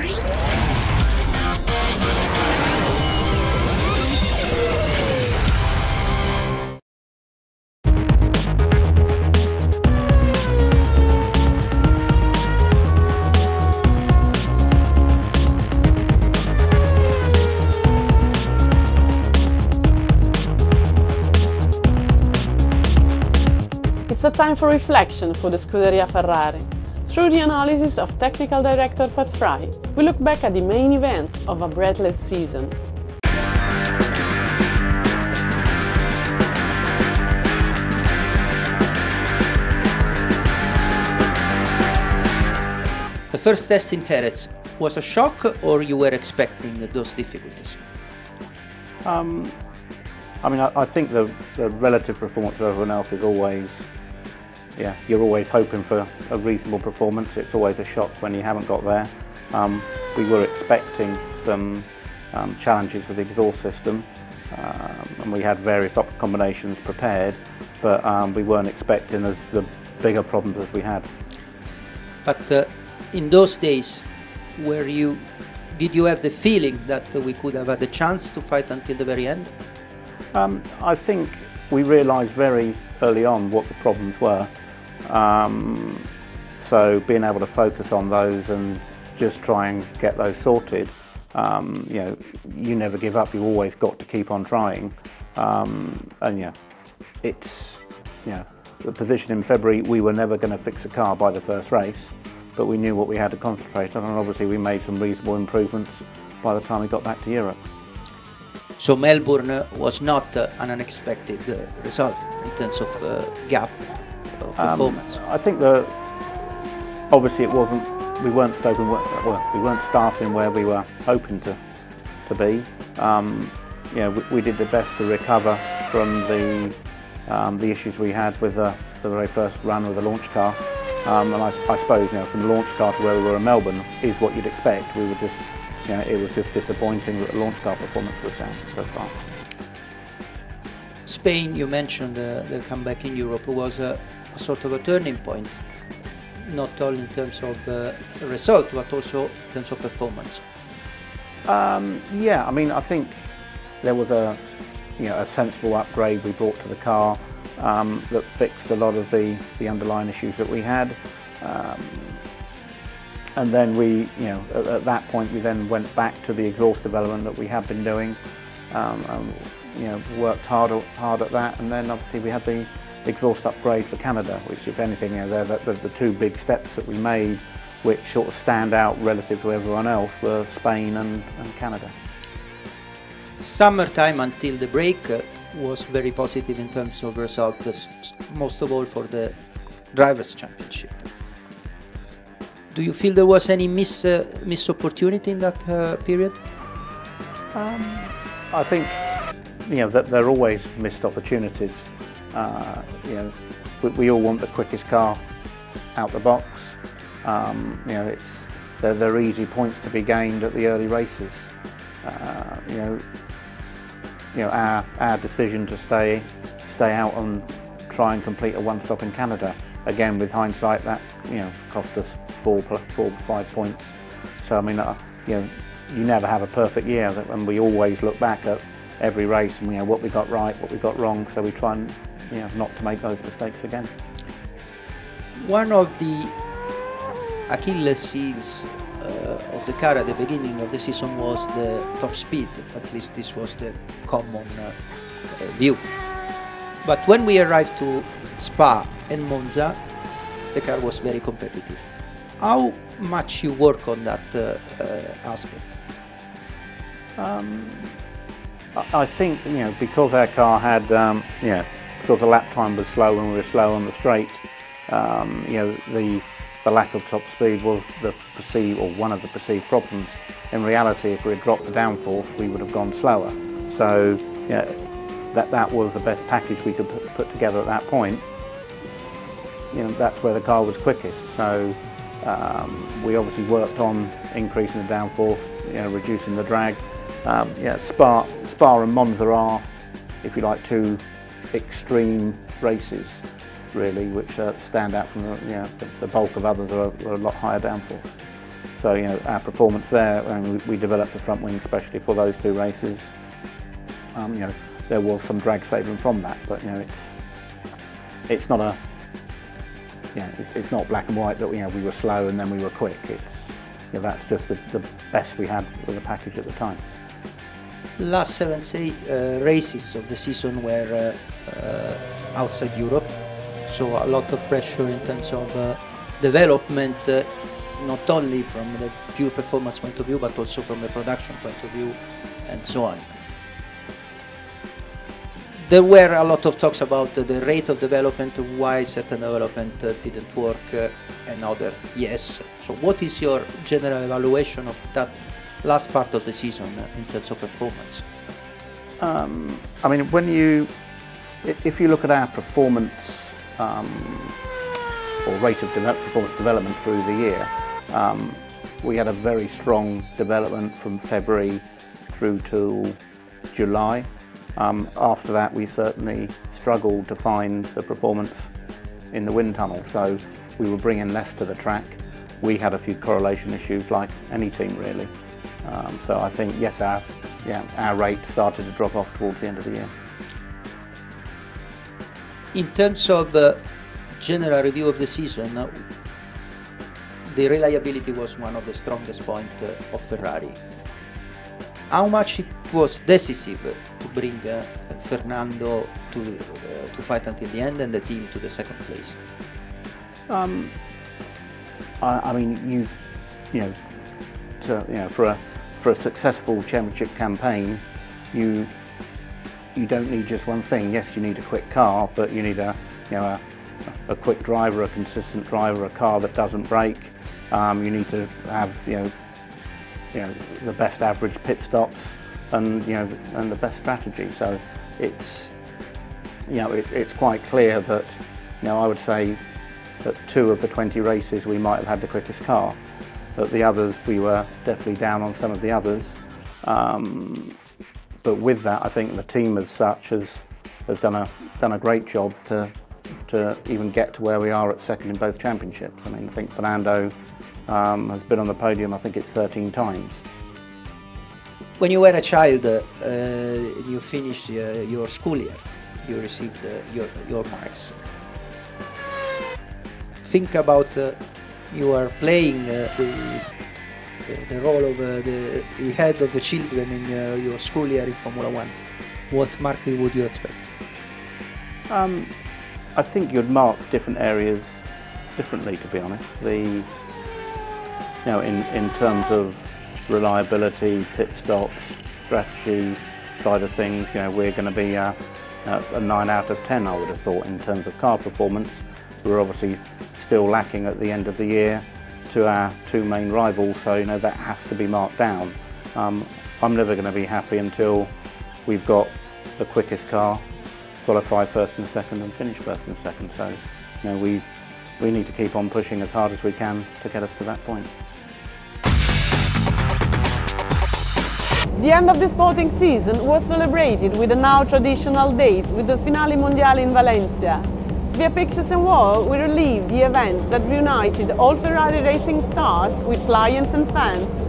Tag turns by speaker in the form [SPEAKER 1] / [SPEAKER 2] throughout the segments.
[SPEAKER 1] It's a time for reflection for the Scuderia Ferrari. Through the analysis of technical director Pat Fry, we look back at the main events of a breathless season.
[SPEAKER 2] The first test in Jerez was a shock, or you were expecting those difficulties?
[SPEAKER 3] I mean, I think the relative performance of everyone else is always, yeah, you're always hoping for a reasonable performance. It's always a shock when you haven't got there. We were expecting some challenges with the exhaust system, and we had various combinations prepared, but we weren't expecting the bigger problems as we had.
[SPEAKER 2] But in those days, did you have the feeling that we could have had a chance to fight until the very end?
[SPEAKER 3] I think we realised very early on what the problems were. So being able to focus on those and just try and get those sorted, you know, you never give up, you've always got to keep on trying. And yeah, it's, you know, the position in February, we were never going to fix a car by the first race, but we knew what we had to concentrate on, and obviously we made some reasonable improvements by the time we got back to Europe.
[SPEAKER 2] So Melbourne was not an unexpected result in terms of gap of performance.
[SPEAKER 3] I think that obviously it wasn't. We weren't starting where we were hoping to be. You know, we did the best to recover from the issues we had with the very first run with the launch car. And I suppose, you know, from the launch car to where we were in Melbourne is what you'd expect. We were just, you know, it was just disappointing that the launch car performance was down so far.
[SPEAKER 2] Spain, you mentioned the comeback in Europe was a sort of a turning point, not only in terms of result, but also in terms of performance.
[SPEAKER 3] Yeah, I mean, I think there was a sensible upgrade we brought to the car that fixed a lot of the underlying issues that we had. And then we, you know, at that point we then went back to the exhaust development that we had been doing, and, you know, worked hard at that, and then obviously we had the exhaust upgrade for Canada, which, if anything, you know, they're the two big steps that we made, which sort of stand out relative to everyone else, were Spain and Canada.
[SPEAKER 2] Summertime until the break was very positive in terms of results, most of all for the Drivers' Championship. Do you feel there was any miss opportunity in that period?
[SPEAKER 3] I think, you know, that there are always missed opportunities. You know, we all want the quickest car out the box. You know, they're easy points to be gained at the early races. You know, our decision to stay out and try and complete a one-stop in Canada. Again, with hindsight, that, you know, cost us 4 or 5 points. So I mean, you know, you never have a perfect year, and we always look back at every race and, you know, what we got right, what we got wrong. So we try and, you know, not to make those mistakes again.
[SPEAKER 2] One of the Achilles heels of the car at the beginning of the season was the top speed. At least this was the common view. But when we arrived to Spa and Monza, the car was very competitive. How much you work on that aspect?
[SPEAKER 3] I think, you know, because our car had, you know, because the lap time was slow and we were slow on the straight, you know, the lack of top speed was one of the perceived problems. In reality, if we had dropped the downforce, we would have gone slower. So, you know, that was the best package we could put together at that point. You know, that's where the car was quickest. So we obviously worked on increasing the downforce, you know, reducing the drag. Yeah, Spa and Monza are, if you like, two extreme races, really, which stand out from the bulk of others are a lot higher downforce. So our performance there, and we developed the front wing especially for those two races. There was some drag saving from that, but it's not a it's not black and white that we were slow and then we were quick. It's that's just the best we had with the package at the time.
[SPEAKER 2] Last 7 races of the season were outside Europe, so a lot of pressure in terms of development, not only from the pure performance point of view, but also from the production point of view, and so on. There were a lot of talks about the rate of development, why certain development didn't work and other yes. So what is your general evaluation of that last part of the season in terms of performance?
[SPEAKER 3] I mean, if you look at our performance or rate of performance development through the year, we had a very strong development from February through to July. After that, we certainly struggled to find the performance in the wind tunnel, so we were bringing less to the track. We had a few correlation issues like any team really. So I think, yes, our rate started to drop off towards the end of the year.
[SPEAKER 2] In terms of general review of the season, the reliability was one of the strongest points of Ferrari. How much it was decisive to bring Fernando to fight until the end and the team to the second place?
[SPEAKER 3] I mean, for a successful championship campaign, you don't need just one thing. Yes, you need a quick car, but you need a quick driver, a consistent driver, a car that doesn't break. You need to have the best average pit stops and the best strategy. So it's quite clear that I would say that 2 of the 20 races we might have had the quickest car. But the others, we were definitely down on some of the others. But with that, I think the team as such has done a great job to even get to where we are at second in both championships. I mean, I think Fernando has been on the podium, I think it's 13 times.
[SPEAKER 2] When you were a child, you finished your school year, you received your marks. Think about you are playing the role of the head of the children in your school year in Formula 1. What mark would you expect?
[SPEAKER 3] I think you'd mark different areas differently, to be honest. In terms of reliability, pit stops, strategy side of things, we're going to be a 9 out of 10, I would have thought, in terms of car performance. We're obviously still lacking at the end of the year to our 2 main rivals, so that has to be marked down. I'm never going to be happy until we've got the quickest car, qualify first and second and finish first and second. So we need to keep on pushing as hard as we can to get us to that point.
[SPEAKER 1] The end of the sporting season was celebrated with a now traditional date with the Finali Mondiali in Valencia. Via Pictures and War, we relived the event that reunited all Ferrari racing stars with clients and fans.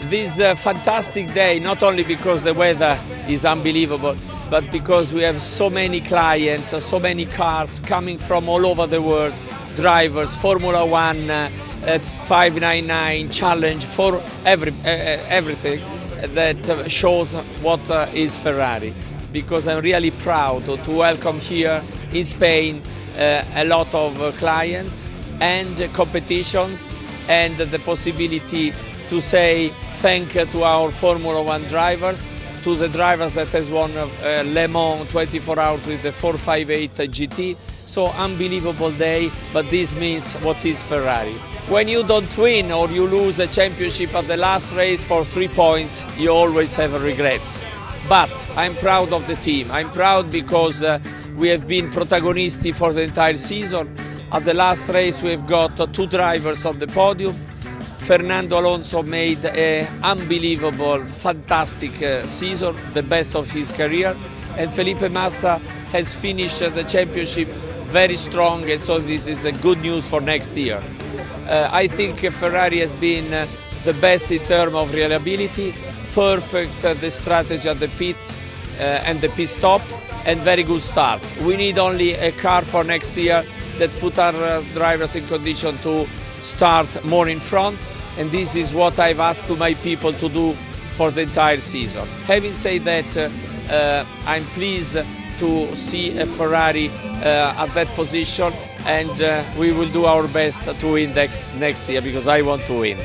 [SPEAKER 4] This is a fantastic day, not only because the weather is unbelievable, but because we have so many clients, so many cars coming from all over the world, drivers, Formula 1, it's 599, Challenge, for everything that shows what is Ferrari. Because I'm really proud to welcome here in Spain a lot of clients and competitions, and the possibility to say thank to our Formula 1 drivers, to the drivers that has won Le Mans 24 hours with the 458 GT. so unbelievable day, but this means what is Ferrari. When you don't win or you lose a championship at the last race for 3 points, you always have regrets. But I'm proud of the team. I'm proud because we have been protagonisti for the entire season. At the last race we've got 2 drivers on the podium. Fernando Alonso made an unbelievable, fantastic season, the best of his career. And Felipe Massa has finished the championship very strong, and so this is a good news for next year. I think Ferrari has been the best in terms of reliability, perfect the strategy at the pits and the pit stop, and very good starts. We need only a car for next year that put our drivers in condition to start more in front, and this is what I've asked to my people to do for the entire season. Having said that, I'm pleased to see a Ferrari at that position, and we will do our best to win next year, because I want to win.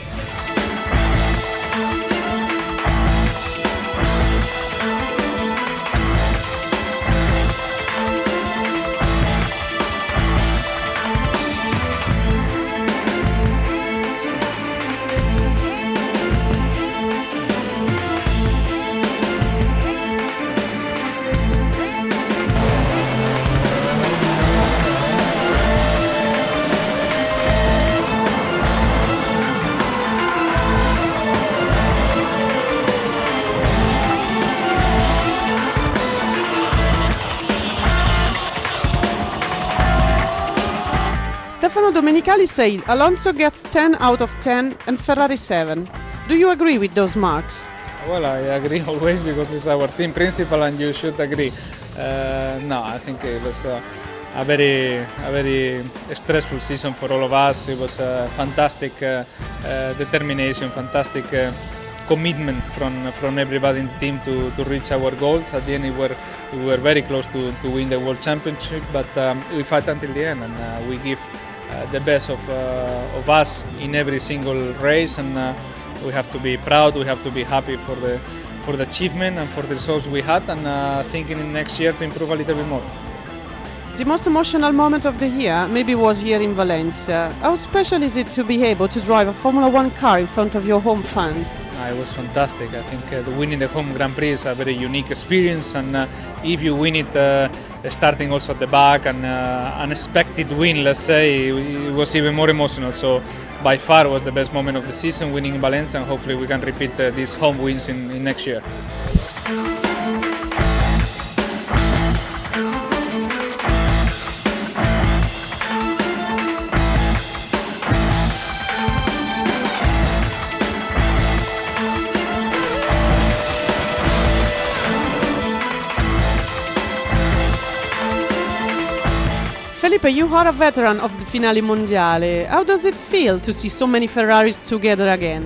[SPEAKER 1] Domenicali said Alonso gets 10 out of 10 and Ferrari 7. Do you agree with those marks?
[SPEAKER 5] Well, I agree always, because it's our team principle and you should agree. No, I think it was a very stressful season for all of us. It was a fantastic determination, fantastic commitment from everybody in the team to reach our goals. At the end, we were very close to win the World Championship, but we fight until the end, and we give the best of us in every single race, and we have to be proud, we have to be happy for the achievement and for the results we had, and thinking in next year to improve a little bit more.
[SPEAKER 1] The most emotional moment of the year maybe was here in Valencia. How special is it to be able to drive a Formula 1 car in front of your home fans?
[SPEAKER 5] It was fantastic. I think winning the home Grand Prix is a very unique experience, and if you win it starting also at the back, and unexpected win, let's say, it was even more emotional. So by far was the best moment of the season, winning in Valencia, and hopefully we can repeat these home wins in next year.
[SPEAKER 1] Felipe, you are a veteran of the Finali Mondiali. How does it feel to see so many Ferraris together again?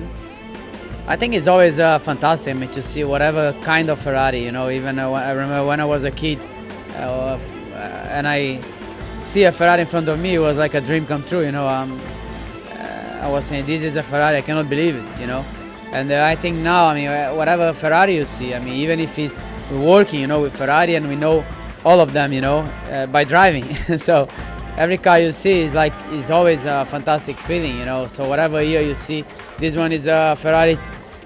[SPEAKER 6] I think it's always fantastic, I mean, to see whatever kind of Ferrari, you know. Even I remember when I was a kid and I see a Ferrari in front of me, it was like a dream come true, you know. I was saying, this is a Ferrari, I cannot believe it, you know. And I think now, I mean, whatever Ferrari you see, I mean, even if it's working, you know, with Ferrari, and we know all of them, you know, by driving. So every car you see is always a fantastic feeling, you know. So whatever year you see, this one is a Ferrari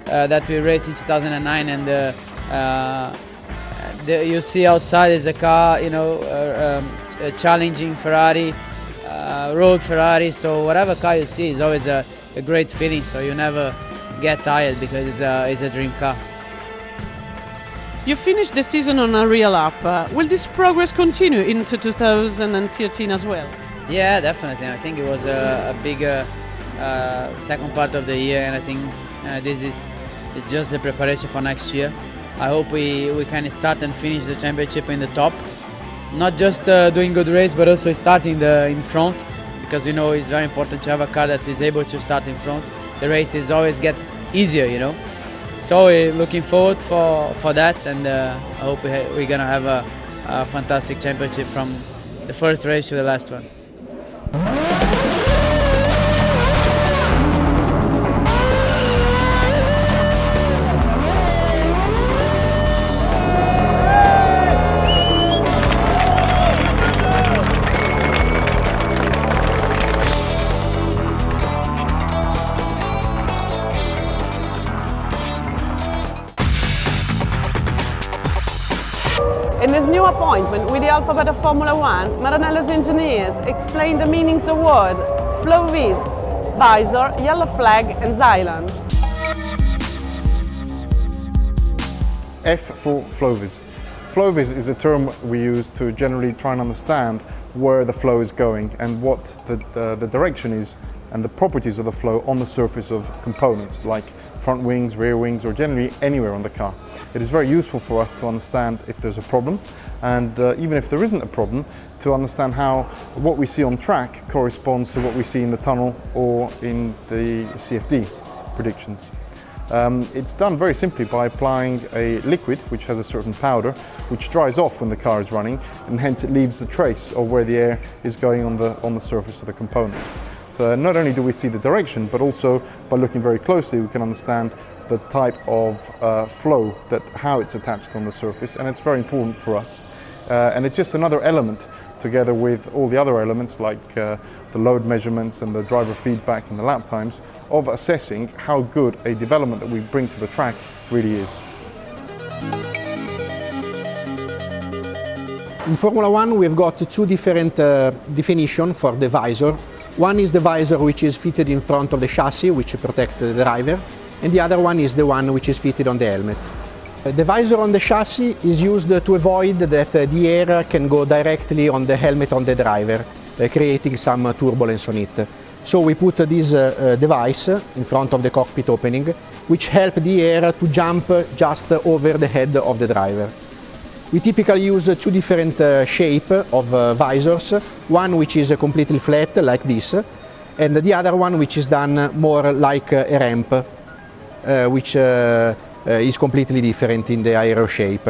[SPEAKER 6] that we raced in 2009, and you see outside is a car, you know, a challenging Ferrari, road Ferrari. So whatever car you see is always a great feeling. So you never get tired, because it's a dream car.
[SPEAKER 1] You finished the season on a real up. Will this progress continue into 2013 as well?
[SPEAKER 6] Yeah, definitely. I think it was a bigger second part of the year, and I think this is just the preparation for next year. I hope we can start and finish the championship in the top. Not just doing good race, but also starting in front, because we know it's very important to have a car that is able to start in front. The races always get easier, you know. So we're looking forward for that, and I hope we're gonna have a fantastic championship from the first race to the last one.
[SPEAKER 1] new appointment with the alphabet of Formula One, Maranello's engineers explained the meanings of words flow vis, Visor, yellow flag and Cylon.
[SPEAKER 7] F for flow vis. Flow vis is a term we use to generally try and understand where the flow is going and what the direction is and the properties of the flow on the surface of components like front wings, rear wings, or generally anywhere on the car. It is very useful for us to understand if there's a problem, and even if there isn't a problem, to understand how what we see on track corresponds to what we see in the tunnel or in the CFD predictions. It's done very simply by applying a liquid which has a certain powder which dries off when the car is running, and hence it leaves a trace of where the air is going on the surface of the component. So not only do we see the direction, but also by looking very closely we can understand the type of flow, how it's attached on the surface, and it's very important for us. And it's just another element, together with all the other elements like the load measurements and the driver feedback and the lap times, of assessing how good a development that we bring to the track really is.
[SPEAKER 8] In Formula One we've got two different definitions for the visor. One is the visor which is fitted in front of the chassis, which protects the driver, and the other one is the one which is fitted on the helmet. The visor on the chassis is used to avoid that the air can go directly on the helmet on the driver, creating some turbulence on it. So we put this device in front of the cockpit opening, which helps the air to jump just over the head of the driver. We typically use two different shapes of visors, one which is completely flat like this, and the other one which is done more like a ramp, which is completely different in the aero shape.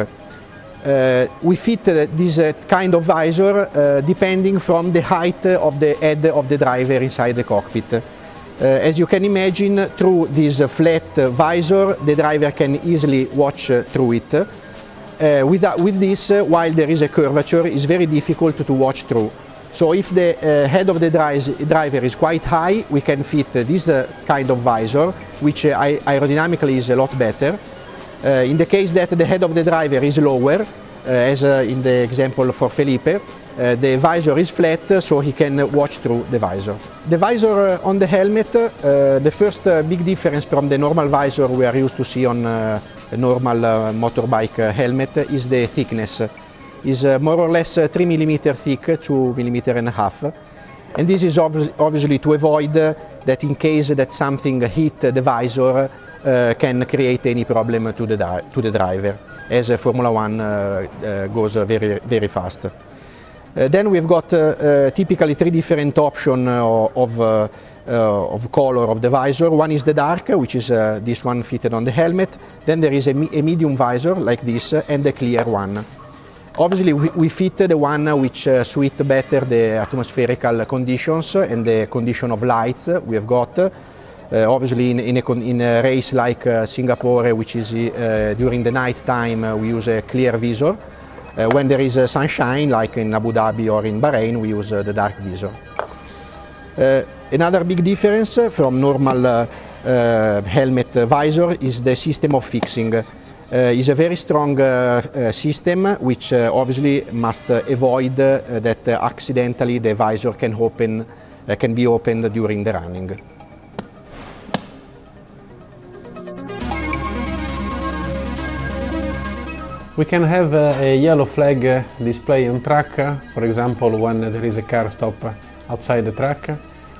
[SPEAKER 8] We fit this kind of visor depending from the height of the head of the driver inside the cockpit. As you can imagine, through this flat visor the driver can easily watch through it. With this, while there is a curvature, it's very difficult to watch through. So if the head of the driver is quite high, we can fit this kind of visor, which aerodynamically is a lot better. In the case that the head of the driver is lower, as in the example for Felipe, the visor is flat, so he can watch through the visor. The visor on the helmet, the first big difference from the normal visor we are used to see on a normal motorbike helmet is the thickness. It's more or less 3 mm thick, 2.5 mm. And this is obviously to avoid that in case that something hit the visor can create any problem to the driver, as Formula One goes very, very fast. Then we've got typically three different options of color of the visor. One is the dark, which is this one fitted on the helmet. Then there is a medium visor like this, and the clear one. Obviously we fit the one which suits better the atmospherical conditions and the condition of lights we have got. Obviously in a race like Singapore, which is during the night time, we use a clear visor. When there is sunshine, like in Abu Dhabi or in Bahrain, we use the dark visor. Another big difference from normal helmet visor is the system of fixing. It's a very strong system which obviously must avoid that accidentally the visor can be opened during the running.
[SPEAKER 9] We can have a yellow flag display on track, for example when there is a car stop outside the track.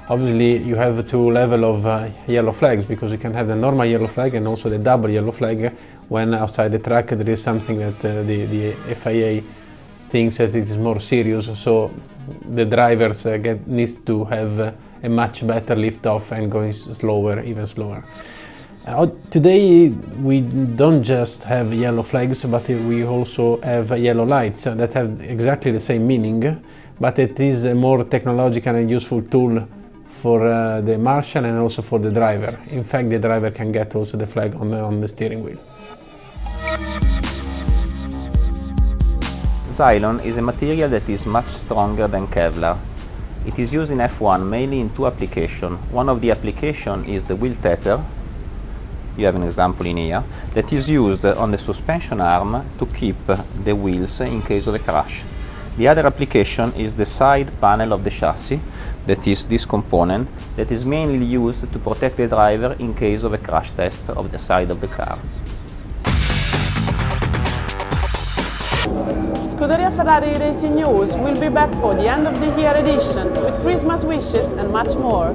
[SPEAKER 9] Obviously you have two levels of yellow flags, because you can have the normal yellow flag and also the double yellow flag when outside the track there is something that the FIA thinks that it is more serious, so the drivers needs to have a much better lift off and going slower, even slower. Today we don't just have yellow flags, but we also have yellow lights that have exactly the same meaning, but it is a more technological and useful tool for the marshal and also for the driver. In fact, the driver can get also the flag on the steering wheel.
[SPEAKER 10] Cylon is a material that is much stronger than Kevlar. It is used in F1 mainly in two applications. One of the applications is the wheel tether, you have an example in here, that is used on the suspension arm to keep the wheels in case of a crash. The other application is the side panel of the chassis, that is this component, that is mainly used to protect the driver in case of a crash test of the side of the car.
[SPEAKER 1] Scuderia Ferrari Racing News will be back for the end of the year edition with Christmas wishes and much more.